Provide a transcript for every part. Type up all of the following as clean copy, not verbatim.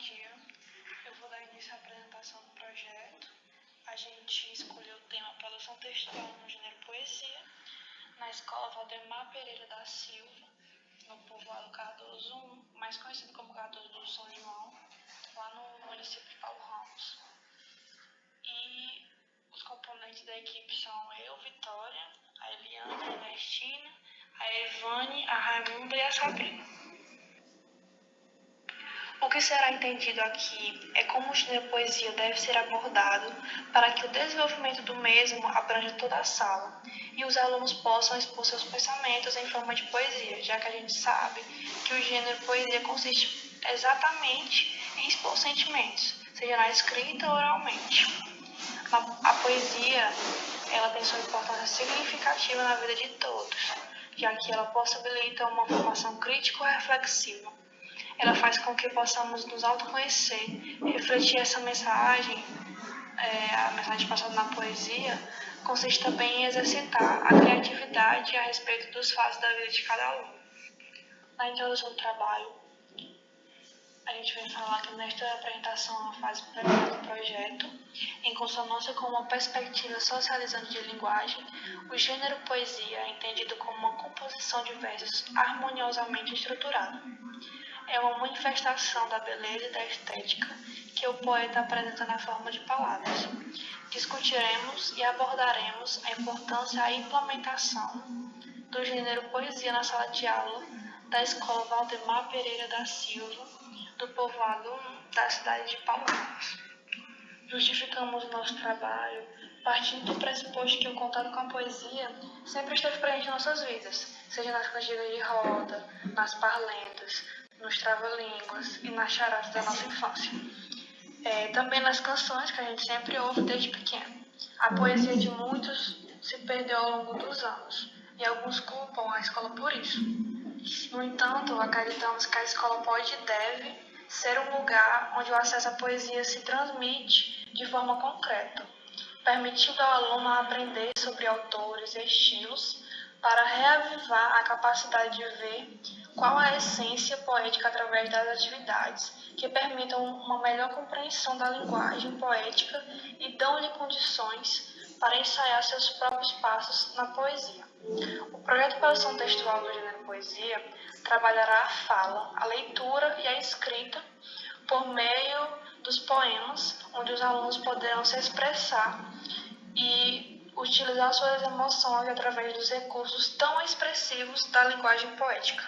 dia. Eu vou dar início à apresentação do projeto. A gente escolheu o tema Produção Textual no gênero Poesia, na Escola Valdemar Pereira da Silva, no povoado Cardoso 1, mais conhecido como Cardoso do São João, lá no município de Paulo Ramos. E os componentes da equipe são eu, Vitória, a Eliana, a Ernestina, a Evane, a Raimunda e a Sabrina. O que será entendido aqui é como o gênero poesia deve ser abordado para que o desenvolvimento do mesmo abranja toda a sala e os alunos possam expor seus pensamentos em forma de poesia, já que a gente sabe que o gênero poesia consiste exatamente em expor sentimentos, seja na escrita ou oralmente. A poesia, ela tem sua importância significativa na vida de todos, já que ela possibilita uma formação crítico-reflexiva. Ela faz com que possamos nos autoconhecer, refletir essa mensagem, a mensagem passada na poesia, consiste também em exercitar a criatividade a respeito dos fatos da vida de cada aluno. Na introdução do trabalho, a gente vai falar que nesta apresentação é uma fase preliminar do projeto, em consonância com uma perspectiva socializante de linguagem, o gênero poesia é entendido como uma composição de versos harmoniosamente estruturada. É uma manifestação da beleza e da estética que o poeta apresenta na forma de palavras. Discutiremos e abordaremos a importância e a implementação do gênero poesia na sala de aula da Escola Valdemar Pereira da Silva, do povoado da cidade de Paulo Ramos. Justificamos o nosso trabalho partindo do pressuposto que o contato com a poesia sempre esteve presente em nossas vidas, seja nas cantigas de roda, nas parlendas, nos trava-línguas e nas charadas da nossa infância. Também nas canções que a gente sempre ouve desde pequeno. A poesia de muitos se perdeu ao longo dos anos e alguns culpam a escola por isso. No entanto, acreditamos que a escola pode e deve ser um lugar onde o acesso à poesia se transmite de forma concreta, permitindo ao aluno aprender sobre autores e estilos para reavivar a capacidade de ver qual a essência poética através das atividades que permitam uma melhor compreensão da linguagem poética e dão-lhe condições para ensaiar seus próprios passos na poesia. O projeto de produção textual do gênero poesia trabalhará a fala, a leitura e a escrita por meio dos poemas, onde os alunos poderão se expressar e utilizar suas emoções através dos recursos tão expressivos da linguagem poética.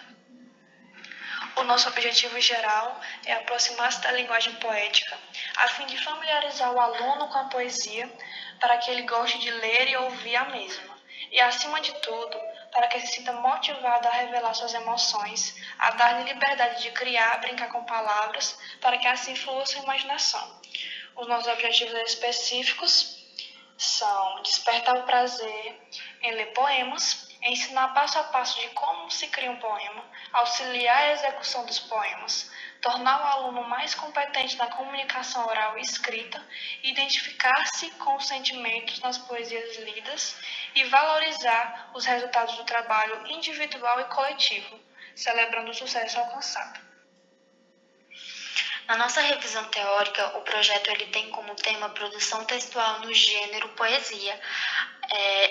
O nosso objetivo geral é aproximar-se da linguagem poética, a fim de familiarizar o aluno com a poesia, para que ele goste de ler e ouvir a mesma. E, acima de tudo, para que se sinta motivado a revelar suas emoções, a dar-lhe liberdade de criar, brincar com palavras, para que assim flua sua imaginação. Os nossos objetivos específicos são despertar o prazer em ler poemas, ensinar passo a passo de como se cria um poema, auxiliar a execução dos poemas, tornar o aluno mais competente na comunicação oral e escrita, identificar-se com os sentimentos nas poesias lidas e valorizar os resultados do trabalho individual e coletivo, celebrando o sucesso alcançado. Na nossa revisão teórica, o projeto ele tem como tema produção textual no gênero poesia.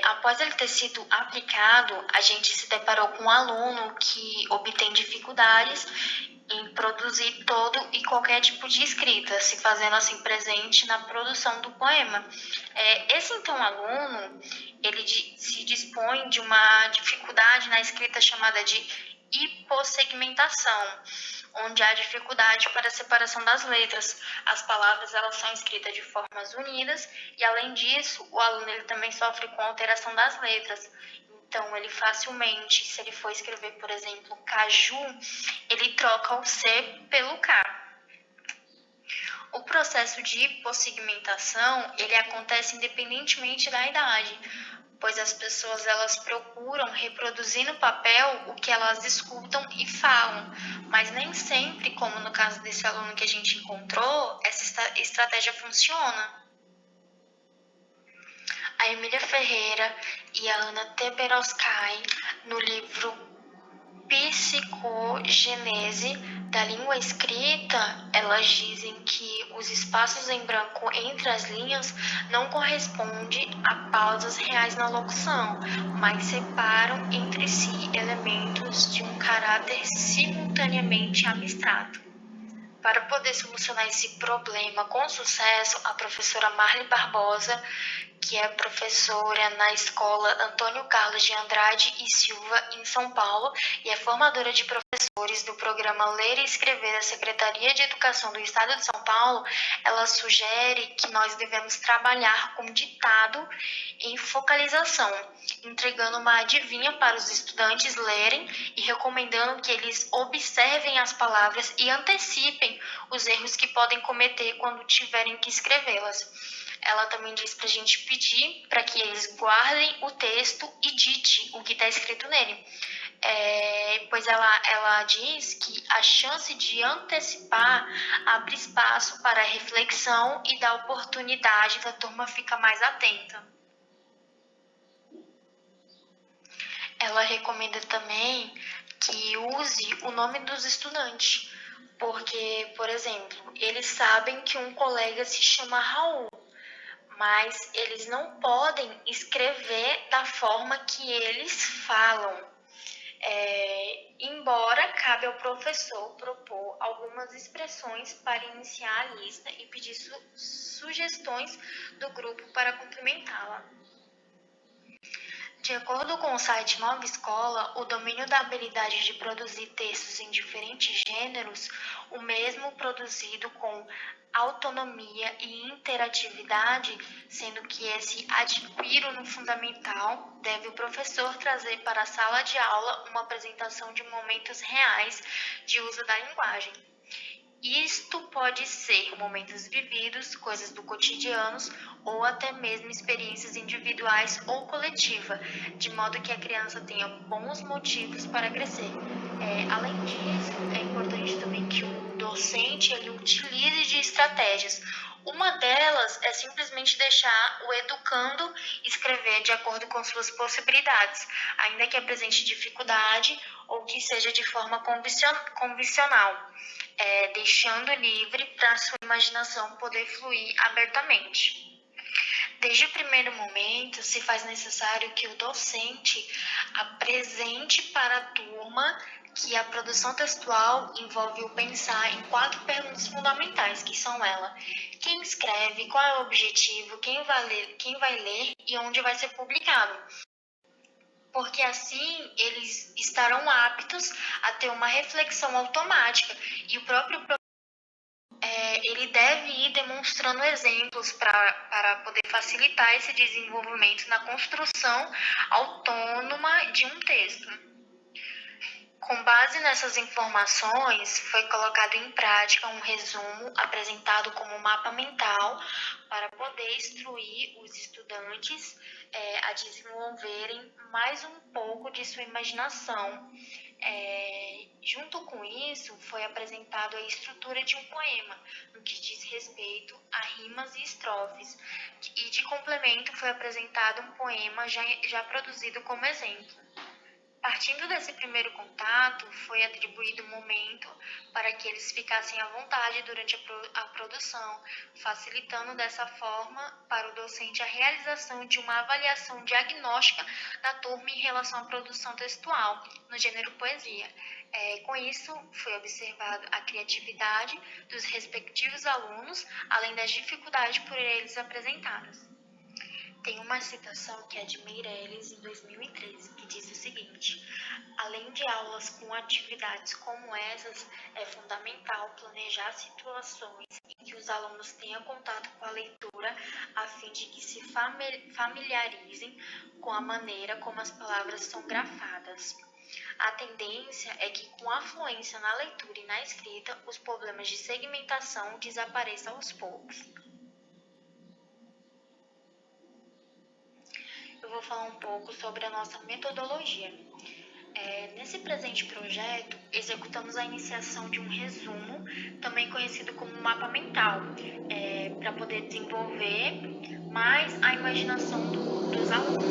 Após ele ter sido aplicado, a gente se deparou com um aluno que obtém dificuldades em produzir todo e qualquer tipo de escrita, se fazendo assim presente na produção do poema. Esse então aluno, ele se dispõe de uma dificuldade na escrita chamada de hipossegmentação, onde há dificuldade para a separação das letras. As palavras elas são escritas de formas unidas e, além disso, o aluno ele também sofre com alteração das letras. Então, ele facilmente, se ele for escrever, por exemplo, caju, ele troca o C pelo K. O processo de hipossegmentação, ele acontece independentemente da idade, pois as pessoas elas procuram reproduzir no papel o que elas escutam e falam, mas nem sempre, como no caso desse aluno que a gente encontrou, essa estratégia funciona. A Emília Ferreira e a Ana Teberoskay, no livro psicogênese da língua escrita, elas dizem que os espaços em branco entre as linhas não correspondem a pausas reais na locução, mas separam entre si elementos de um caráter simultaneamente abstrato. Para poder solucionar esse problema com sucesso, a professora Marli Barbosa, que é professora na Escola Antônio Carlos de Andrade e Silva, em São Paulo, e é formadora de professores do programa Ler e Escrever da Secretaria de Educação do Estado de São Paulo, ela sugere que nós devemos trabalhar com ditado em focalização, entregando uma adivinha para os estudantes lerem e recomendando que eles observem as palavras e antecipem os erros que podem cometer quando tiverem que escrevê-las. Ela também diz para a gente pedir para que eles guardem o texto e dite o que está escrito nele. Pois ela diz que a chance de antecipar abre espaço para a reflexão e dá oportunidade da turma ficar mais atenta. Ela recomenda também que use o nome dos estudantes, porque, por exemplo, eles sabem que um colega se chama Raul, mas eles não podem escrever da forma que eles falam. Embora cabe ao professor propor algumas expressões para iniciar a lista e pedir sugestões do grupo para complementá-la. De acordo com o site Nova Escola, o domínio da habilidade de produzir textos em diferentes gêneros, o mesmo produzido com autonomia e interatividade, sendo que esse adquiro no fundamental, deve o professor trazer para a sala de aula uma apresentação de momentos reais de uso da linguagem. Isto pode ser momentos vividos, coisas do cotidiano ou até mesmo experiências individuais ou coletivas, de modo que a criança tenha bons motivos para crescer. Além disso, é importante também que o docente ele utilize de estratégias. Uma delas é simplesmente deixar o educando escrever de acordo com suas possibilidades, ainda que apresente dificuldade ou que seja de forma convencional, deixando livre para a sua imaginação poder fluir abertamente. Desde o primeiro momento, se faz necessário que o docente apresente para a turma que a produção textual envolve o pensar em 4 perguntas fundamentais, que são ela: quem escreve, qual é o objetivo, quem vai ler e onde vai ser publicado. Porque assim eles estarão aptos a ter uma reflexão automática e o próprio ele deve ir demonstrando exemplos para poder facilitar esse desenvolvimento na construção autônoma de um texto. Com base nessas informações, foi colocado em prática um resumo apresentado como mapa mental para poder instruir os estudantes a desenvolverem mais um pouco de sua imaginação. Junto com isso, foi apresentado a estrutura de um poema, no que diz respeito a rimas e estrofes, e de complemento foi apresentado um poema já produzido como exemplo. Partindo desse primeiro contato, foi atribuído um momento para que eles ficassem à vontade durante a produção, facilitando dessa forma para o docente a realização de uma avaliação diagnóstica da turma em relação à produção textual no gênero poesia. Com isso, foi observado a criatividade dos respectivos alunos, além das dificuldades por eles apresentadas. Tem uma citação que é de Meirelles, em 2013, que diz o seguinte: além de aulas com atividades como essas, é fundamental planejar situações em que os alunos tenham contato com a leitura, a fim de que se familiarizem com a maneira como as palavras são grafadas. A tendência é que, com a fluência na leitura e na escrita, os problemas de segmentação desapareçam aos poucos. Eu vou falar um pouco sobre a nossa metodologia. Nesse presente projeto, executamos a iniciação de um resumo, também conhecido como mapa mental, para poder desenvolver mais a imaginação dos alunos.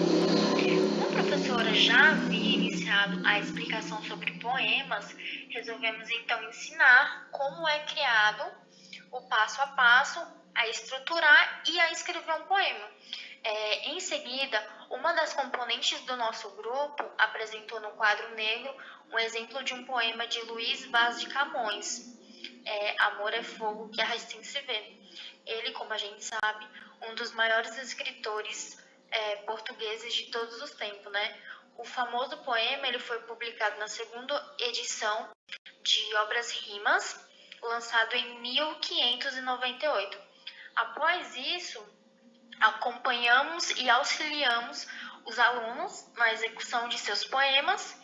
Como a professora já havia iniciado a explicação sobre poemas, resolvemos então ensinar como é criado o passo a passo, a estruturar e a escrever um poema. Em seguida, uma das componentes do nosso grupo apresentou no quadro negro um exemplo de um poema de Luiz Vaz de Camões, Amor é Fogo que a Rastim se vê. Ele, como a gente sabe, um dos maiores escritores portugueses de todos os tempos, né? O famoso poema ele foi publicado na segunda edição de Obras Rimas, lançado em 1598. Após isso, acompanhamos e auxiliamos os alunos na execução de seus poemas,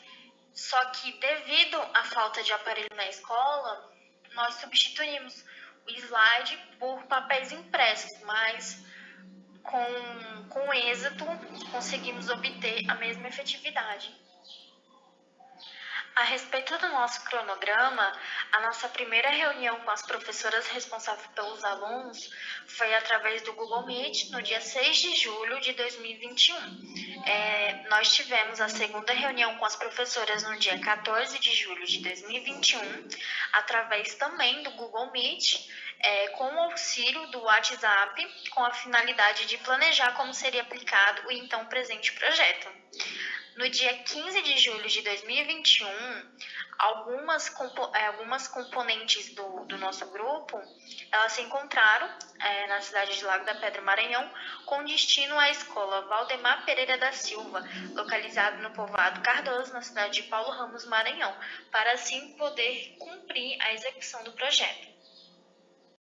só que devido à falta de aparelho na escola, nós substituímos o slide por papéis impressos, mas com êxito conseguimos obter a mesma efetividade. A respeito do nosso cronograma, a nossa primeira reunião com as professoras responsáveis pelos alunos foi através do Google Meet no dia 6 de julho de 2021. Nós tivemos a segunda reunião com as professoras no dia 14 de julho de 2021, através também do Google Meet, com o auxílio do WhatsApp, com a finalidade de planejar como seria aplicado o então presente projeto. No dia 15 de julho de 2021, algumas componentes do nosso grupo, elas se encontraram na cidade de Lago da Pedra, Maranhão, com destino à escola Valdemar Pereira da Silva, localizada no povoado Cardoso, na cidade de Paulo Ramos, Maranhão, para assim poder cumprir a execução do projeto.